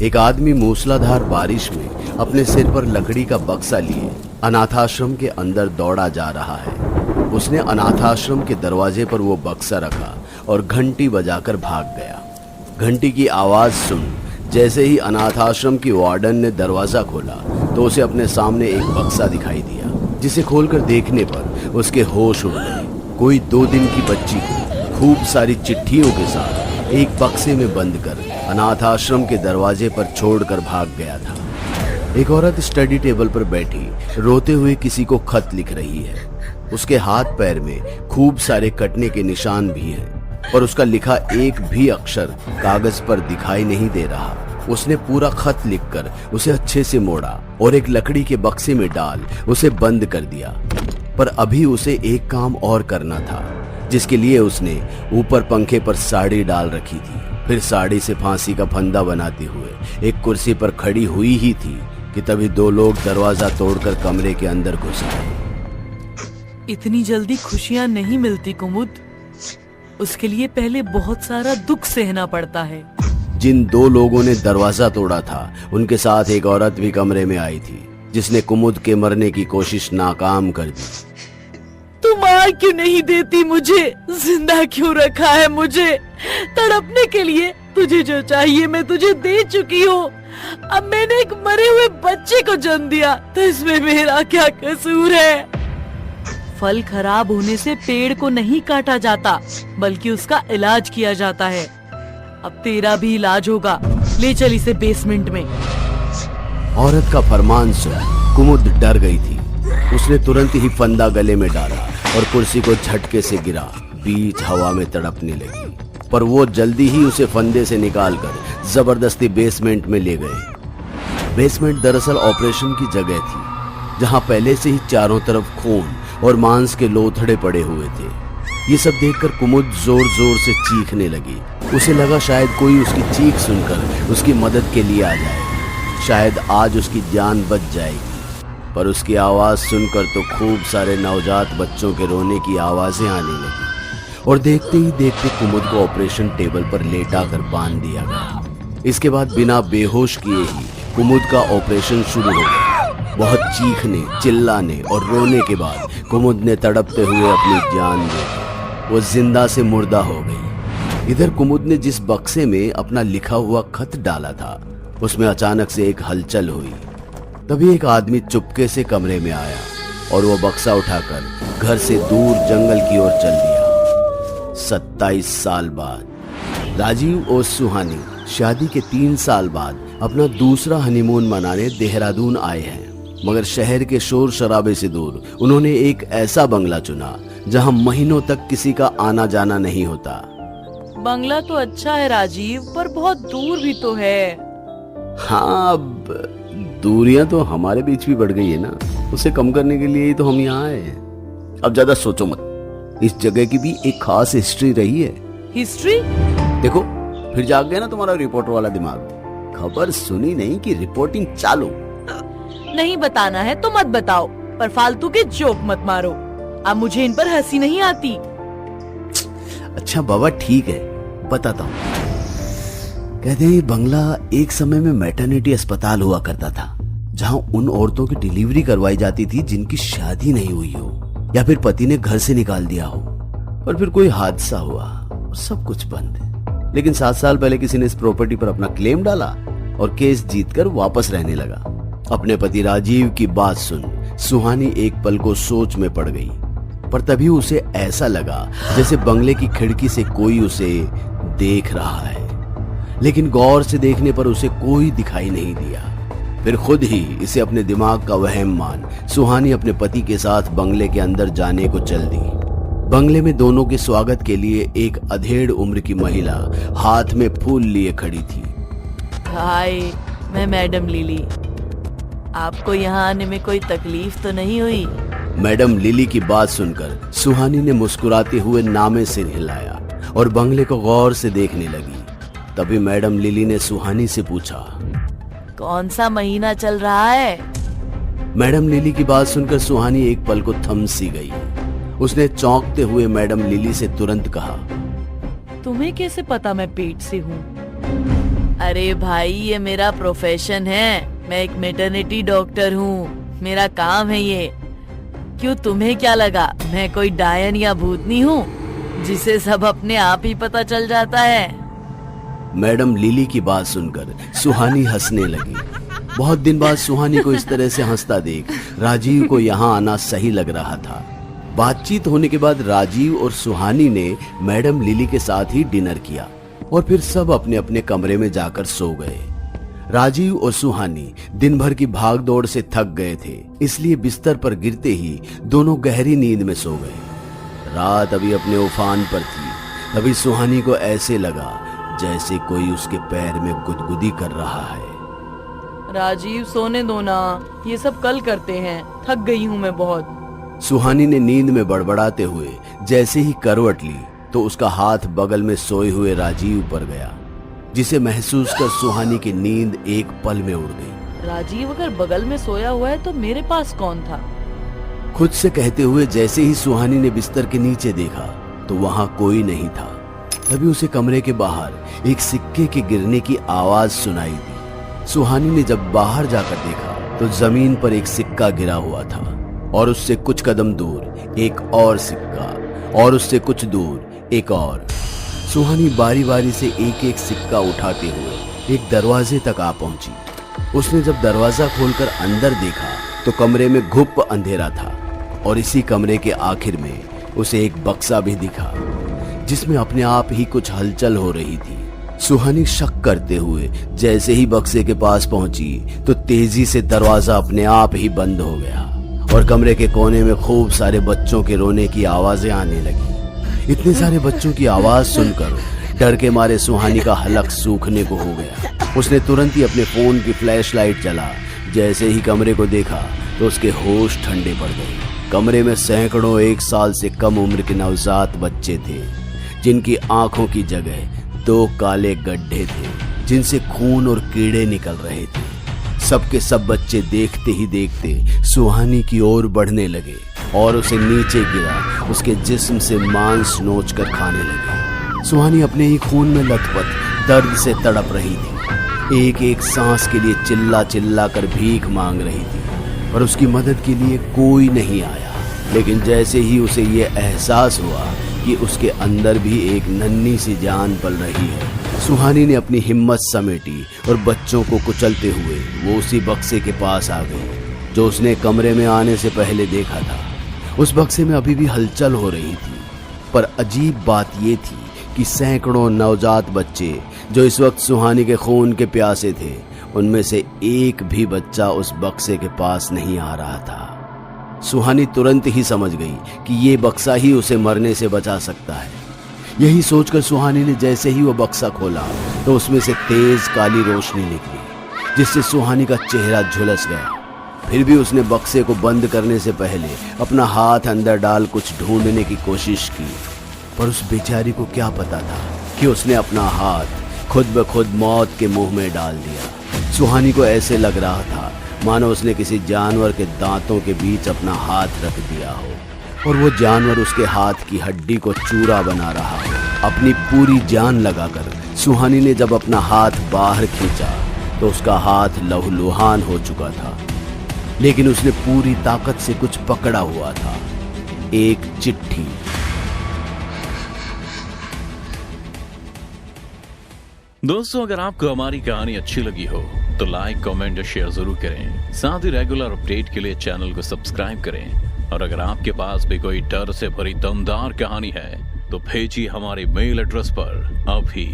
एक आदमी मूसलाधार बारिश में अपने सिर पर लकड़ी का बक्सा लिए अनाथाश्रम के अंदर दौड़ा जा रहा है। उसने अनाथाश्रम के दरवाजे पर वो बक्सा रखा और घंटी बजाकर भाग गया। घंटी की आवाज सुन जैसे ही अनाथाश्रम की वार्डन ने दरवाजा खोला तो उसे अपने सामने एक बक्सा दिखाई दिया, जिसे खोलकर देखने पर उसके होश उड़ गए। कोई 2 दिन की बच्ची को खूब सारी चिट्ठियों के साथ एक बक्से में बंद कर अनाथ आश्रम के दरवाजे पर छोड़कर भाग गया था। एक औरत स्टडी टेबल पर बैठी रोते हुए किसी को खत लिख रही है। उसके हाथ पैर में खूब सारे कटने के निशान भी हैं, पर उसका लिखा एक भी अक्षर कागज पर दिखाई नहीं दे रहा। उसने पूरा खत लिखकर उसे अच्छे से मोड़ा और एक लकड़ी के बक्से में डाल उसे बंद कर दिया। पर अभी उसे एक काम और करना था, जिसके लिए उसने ऊपर पंखे पर साड़ी डाल रखी थी। फिर साड़ी से फांसी का फंदा बनाते हुए एक कुर्सी पर खड़ी हुई ही थी कि तभी 2 लोग दरवाजा तोड़कर कमरे के अंदर घुस आए। इतनी जल्दी खुशियां नहीं मिलती कुमुद, उसके लिए पहले बहुत सारा दुख सहना पड़ता है। जिन 2 लोगों ने दरवाजा तोड़ा था उनके साथ एक औरत भी कमरे में आई थी, जिसने कुमुद के मरने की कोशिश नाकाम कर दी। तुम आ क्यों नहीं देती मुझे? जिंदा क्यों रखा है मुझे? तड़पने के लिए तुझे जो चाहिए मैं तुझे दे चुकी हूँ। अब मैंने एक मरे हुए बच्चे को जन्म दिया तो इसमें मेरा क्या कसूर है? फल खराब होने से पेड़ को नहीं काटा जाता, बल्कि उसका इलाज किया जाता है। अब तेरा भी इलाज होगा। ले चल इसे बेसमेंट में। औरत का फरमान सुन कुमुद डर गई थी। उसने तुरंत ही फंदा गले में डाला और कुर्सी को झटके से गिरा बीच हवा में तड़पने लगी। पर वो जल्दी ही उसे फंदे से निकालकर जबरदस्ती बेसमेंट में ले गए। बेसमेंट दरअसल ऑपरेशन की जगह थी, जहां पहले से ही चारों तरफ खून और मांस के लोथड़े पड़े हुए थे। ये सब देखकर कुमुद जोर जोर से चीखने लगी। उसे लगा शायद कोई उसकी चीख सुनकर उसकी मदद के लिए आ जाए, शायद आज उसकी जान बच जाएगी। पर उसकी आवाज सुनकर तो खूब सारे नवजात बच्चों के रोने की आवाजें आने लगी और देखते ही देखते कुमुद को ऑपरेशन टेबल पर लेटा कर बांध दिया गया। इसके बाद बिना बेहोश किए ही कुमुद का ऑपरेशन शुरू हो गया। बहुत चीखने, चिल्लाने और रोने के बाद कुमुद ने तड़पते हुए अपनी जान दे दी। वो जिंदा से मुर्दा हो गई। इधर कुमुद ने जिस बक्से में अपना लिखा हुआ खत डाला था उसमें अचानक से एक हलचल हुई। तभी एक आदमी चुपके से कमरे में आया और वो बक्सा उठाकर घर से दूर जंगल की ओर चल दिया। 27 साल बाद राजीव और सुहानी शादी के 3 साल बाद अपना दूसरा हनीमून मनाने देहरादून आए हैं। मगर शहर के शोर शराबे से दूर उन्होंने एक ऐसा बंगला चुना जहां महीनों तक किसी का आना जाना नहीं होता। बंगला तो अच्छा है राजीव, पर बहुत दूर भी तो है। हाँ, अब दूरियां तो हमारे बीच भी बढ़ गई है ना, उसे कम करने के लिए ही तो हम यहाँ आए हैं। अब ज्यादा सोचो मत, इस जगह की भी एक खास हिस्ट्री रही है। हिस्ट्री? देखो फिर जाग गया ना तुम्हारा रिपोर्टर वाला दिमाग। खबर सुनी नहीं कि रिपोर्टिंग चालू। नहीं बताना है तो मत बताओ, पर फालतू के जोक मत मारो। अब मुझे इन पर हंसी नहीं आती। अच्छा बाबा ठीक है, बताता हूँ। कहते हैं बंगला एक समय में मैटरनिटी अस्पताल हुआ करता था, जहां उन औरतों की डिलीवरी करवाई जाती थी जिनकी शादी नहीं हुई हो या फिर पति ने घर से निकाल दिया हो, और फिर कोई हादसा हुआ और सब कुछ बंद है। लेकिन 7 साल पहले किसी ने इस प्रॉपर्टी पर अपना क्लेम डाला और केस जीतकर वापस रहने लगा। अपने पति राजीव की बात सुन सुहानी एक पल को सोच में पड़ गई, पर तभी उसे ऐसा लगा जैसे बंगले की खिड़की से कोई उसे देख रहा है। लेकिन गौर से देखने पर उसे कोई दिखाई नहीं दिया। फिर खुद ही इसे अपने दिमाग का वहम मान सुहानी अपने पति के साथ बंगले के अंदर जाने को चल दी। बंगले में दोनों के स्वागत के लिए एक अधेड़ उम्र की महिला हाथ में फूल लिए खड़ी थी। हाय, मैं मैडम लिली। आपको यहाँ आने में कोई तकलीफ तो नहीं हुई? मैडम लिली की बात सुनकर सुहानी ने मुस्कुराते हुए नामे सिर हिलाया और बंगले को गौर से देखने लगी। तभी मैडम लिली ने सुहानी से पूछा, कौन सा महीना चल रहा है? मैडम लिली की बात सुनकर सुहानी एक पल को थम सी गई। उसने चौंकते हुए मैडम लिली से तुरंत कहा, तुम्हें कैसे पता मैं पेट से हूँ? अरे भाई, ये मेरा प्रोफेशन है। मैं एक मैटरनिटी डॉक्टर हूँ, मेरा काम है ये। क्यों, तुम्हें क्या लगा मैं कोई डायन या भूतनी हूँ जिसे सब अपने आप ही पता चल जाता है? मैडम लिली की बात सुनकर सुहानी हंसने लगी। बहुत दिन बाद सुहानी को इस तरह से हंसता देख राजीव को यहाँ आना सही लग रहा था। बातचीत होने के बाद राजीव और सुहानी ने मैडम लिली के साथ ही डिनर किया और फिर सब अपने अपने कमरे में जाकर सो गए। राजीव और सुहानी दिन भर की भाग दौड़ से थक गए थे, इसलिए बिस्तर पर गिरते ही दोनों गहरी नींद में सो गए। रात अभी अपने उफान पर थी, तभी सुहानी को ऐसे लगा जैसे कोई उसके पैर में गुदगुदी कर रहा है। राजीव, सोने दो ना, ये सब कल करते हैं, थक गई हूँ मैं बहुत। सुहानी ने नींद में बड़बड़ाते हुए जैसे ही करवट ली तो उसका हाथ बगल में सोए हुए राजीव पर गया, जिसे महसूस कर सुहानी की नींद एक पल में उड़ गई। राजीव अगर बगल में सोया हुआ है तो मेरे पास कौन था? खुद से कहते हुए जैसे ही सुहानी ने बिस्तर के नीचे देखा तो वहां कोई नहीं था। तभी उसे कमरे के बाहर एक सिक्के के गिरने की आवाज सुनाई दी। सुहानी ने जब बाहर जाकर देखा तो जमीन पर एक सिक्का गिरा हुआ था और उससे कुछ कदम दूर एक और सिक्का और उससे कुछ दूर एक और। सुहानी बारी बारी से एक एक सिक्का उठाते हुए एक दरवाजे तक आ पहुंची। उसने जब दरवाजा खोलकर अंदर देखा तो कमरे में घुप अंधेरा था और इसी कमरे के आखिर में उसे एक बक्सा भी दिखा जिसमें अपने आप ही कुछ हलचल हो रही थी। सुहानी शक करते हुए जैसे ही बक्से के पास पहुंची तो तेजी से दरवाजा अपने आप ही बंद हो गया और कमरे के कोने में खूब सारे बच्चों के रोने की आवाजें आने लगी। इतने सारे बच्चों की आवाज सुनकर डर के मारे सुहानी का हलक सूखने को हो गया। उसने तुरंत ही अपने फोन की फ्लैशलाइट जला। जैसे ही कमरे को देखा तो उसके होश ठंडे पड़ गए। कमरे में सैकड़ों 1 साल से कम उम्र के नवजात बच्चे थे, जिनकी आंखों की जगह 2 काले गड्ढे थे जिनसे खून और कीड़े निकल रहे थे। सबके सब बच्चे देखते ही देखते सुहानी की ओर बढ़ने लगे और उसे नीचे गिरा उसके जिस्म से मांस नोच कर खाने लगे। सुहानी अपने ही खून में लथपथ दर्द से तड़प रही थी। एक एक सांस के लिए चिल्ला चिल्ला कर भीख मांग रही थी, पर उसकी मदद के लिए कोई नहीं आया। लेकिन जैसे ही उसे ये एहसास हुआ कि उसके अंदर भी एक नन्ही सी जान पल रही है, सुहानी ने अपनी हिम्मत समेटी और बच्चों को कुचलते हुए वो उसी बक्से के पास आ गई जो उसने कमरे में आने से पहले देखा था। उस बक्से में अभी भी हलचल हो रही थी, पर अजीब बात ये थी कि सैकड़ों नवजात बच्चे जो इस वक्त सुहानी के खून के प्यासे थे, उनमें से एक भी बच्चा उस बक्से के पास नहीं आ रहा था। सुहानी तुरंत ही समझ गई कि ये बक्सा ही उसे मरने से बचा सकता है। यही सोचकर सुहानी ने जैसे ही वो बक्सा खोला तो उसमें से तेज काली रोशनी निकली, जिससे सुहानी का चेहरा झुलस गया। फिर भी उसने बक्से को बंद करने से पहले अपना हाथ अंदर डाल कुछ ढूंढने की कोशिश की, पर उस बेचारी को क्या पता था कि उसने अपना हाथ खुद ब खुद मौत के मुंह में डाल दिया। सुहानी को ऐसे लग रहा था मानो उसने किसी जानवर के दांतों के बीच अपना हाथ रख दिया हो और वो जानवर उसके हाथ की हड्डी को चूरा बना रहा हो। अपनी पूरी जान लगाकर सुहानी ने जब अपना हाथ बाहर खींचा तो उसका हाथ लहूलुहान हो चुका था, लेकिन उसने पूरी ताकत से कुछ पकड़ा हुआ था, एक चिट्ठी। दोस्तों, अगर आपको हमारी कहानी अच्छी लगी हो तो लाइक, कमेंट और शेयर जरूर करें। साथ ही रेगुलर अपडेट के लिए चैनल को सब्सक्राइब करें। और अगर आपके पास भी कोई डर से भरी दमदार कहानी है तो भेजिए हमारे मेल एड्रेस पर अभी।